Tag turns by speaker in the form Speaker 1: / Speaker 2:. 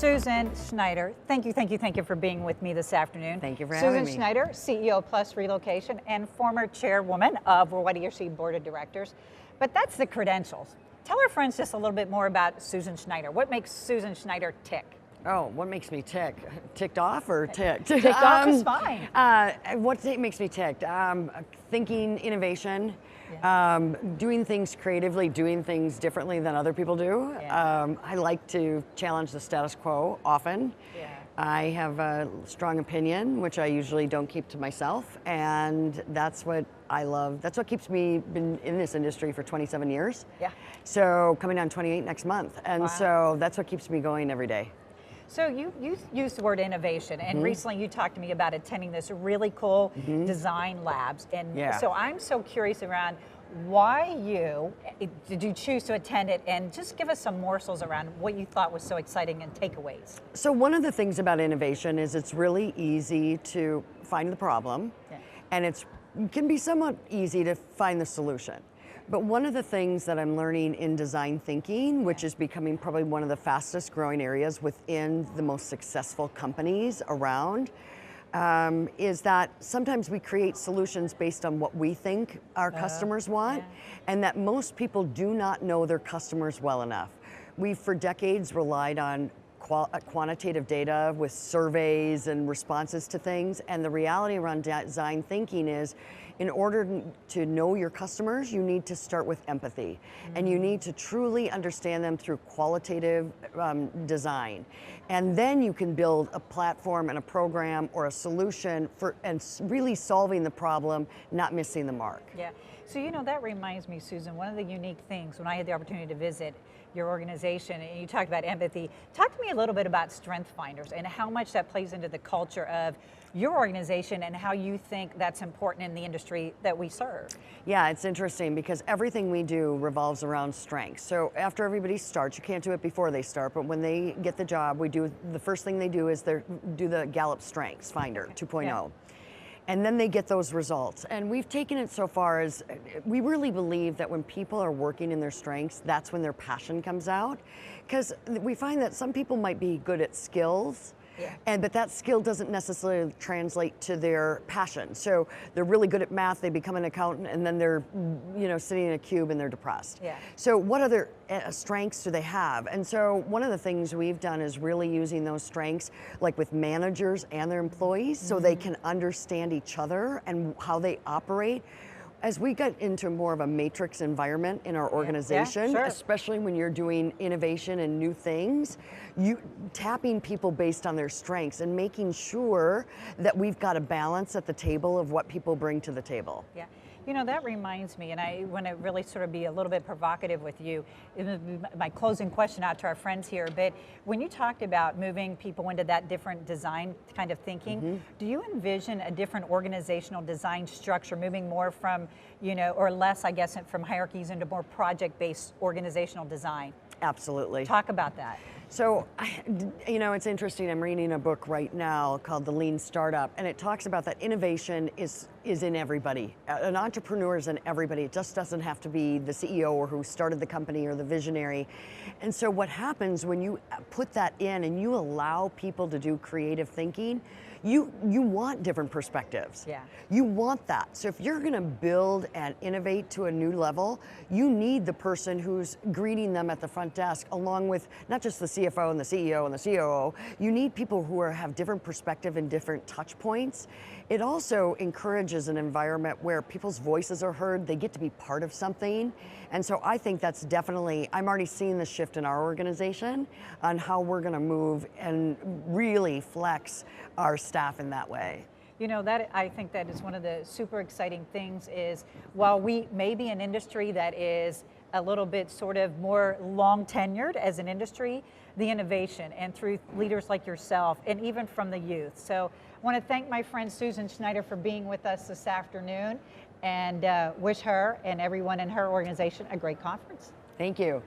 Speaker 1: Susan Schneider, thank you for being with me this afternoon.
Speaker 2: Thank you for having me.
Speaker 1: Susan Schneider, CEO Plus Relocation and former chairwoman of YDRC Board of Directors. But that's the credentials. Tell our friends just a little bit more about Susan Schneider. What makes Susan Schneider tick?
Speaker 2: Oh, what makes me tick? Ticked off or ticked?
Speaker 1: Ticked off is fine.
Speaker 2: What makes me ticked? Thinking innovation, doing things creatively, doing things differently than other people do.
Speaker 1: Yeah.
Speaker 2: I like to challenge the status quo often.
Speaker 1: Yeah.
Speaker 2: I have a strong opinion, which I usually don't keep to myself, and that's what I love. That's what keeps me been in this industry for 27 years.
Speaker 1: Yeah.
Speaker 2: So coming on 28 next month, and
Speaker 1: Wow.
Speaker 2: so that's what keeps me going every day.
Speaker 1: So you used the word innovation, and recently you talked to me about attending this really cool design labs. And so I'm so curious around why did you choose to attend it, and just give us some morsels around what you thought was so exciting and takeaways.
Speaker 2: So one of the things about innovation is it's really easy to find the problem, and it can be somewhat easy to find the solution. But one of the things that I'm learning in design thinking, which is becoming probably one of the fastest growing areas within the most successful companies around, is that sometimes we create solutions based on what we think our customers want, and that most people do not know their customers well enough. We've for decades relied on quantitative data with surveys and responses to things, and the reality around design thinking is, in order to know your customers, you need to start with empathy, and you need to truly understand them through qualitative design. And then you can build a platform and a program or a solution and really solving the problem, not missing the mark.
Speaker 1: Yeah, so that reminds me, Susan, one of the unique things when I had the opportunity to visit your organization, and you talked about empathy. Talk to me a little bit about Strength Finders and how much that plays into the culture of your organization and how you think that's important in the industry that we serve.
Speaker 2: Yeah, it's interesting because everything we do revolves around strengths. So after everybody starts, you can't do it before they start, but when they get the job, the first thing they do is do the Gallup Strengths Finder 2.0. Yeah. And then they get those results. And we've taken it so far as we really believe that when people are working in their strengths, that's when their passion comes out. Because we find that some people might be good at skills, but that skill doesn't necessarily translate to their passion. So they're really good at math, they become an accountant, and then they're sitting in a cube and they're depressed. Yeah. So what other strengths do they have? And so one of the things we've done is really using those strengths, like with managers and their employees, so they can understand each other and how they operate. As we get into more of a matrix environment in our organization, especially when you're doing innovation and new things, tapping people based on their strengths and making sure that we've got a balance at the table of what people bring to the table. Yeah.
Speaker 1: That reminds me, and I want to really sort of be a little bit provocative with you. My closing question out to our friends here, but when you talked about moving people into that different design kind of thinking, do you envision a different organizational design structure, moving more from, or less, I guess, from hierarchies into more project-based organizational design?
Speaker 2: Absolutely.
Speaker 1: Talk about that.
Speaker 2: So, it's interesting. I'm reading a book right now called The Lean Startup, and it talks about that innovation is in everybody. An entrepreneur is in everybody. It just doesn't have to be the CEO or who started the company or the visionary. And so what happens when you put that in and you allow people to do creative thinking, you want different perspectives. Yeah. You want that. So if you're going to build and innovate to a new level, you need the person who's greeting them at the front desk, along with not just the CFO and the CEO and the COO. You need people who have different perspective and different touch points. It also encourages an environment where people's voices are heard, they get to be part of something. And so I think that's definitely, I'm already seeing the shift in our organization on how we're going to move and really flex our staff in that way.
Speaker 1: I think that is one of the super exciting things is, while we may be an industry that is a little bit sort of more long tenured as an industry, the innovation and through leaders like yourself and even from the youth. So I want to thank my friend Susan Schneider for being with us this afternoon, and wish her and everyone in her organization a great conference.
Speaker 2: Thank you.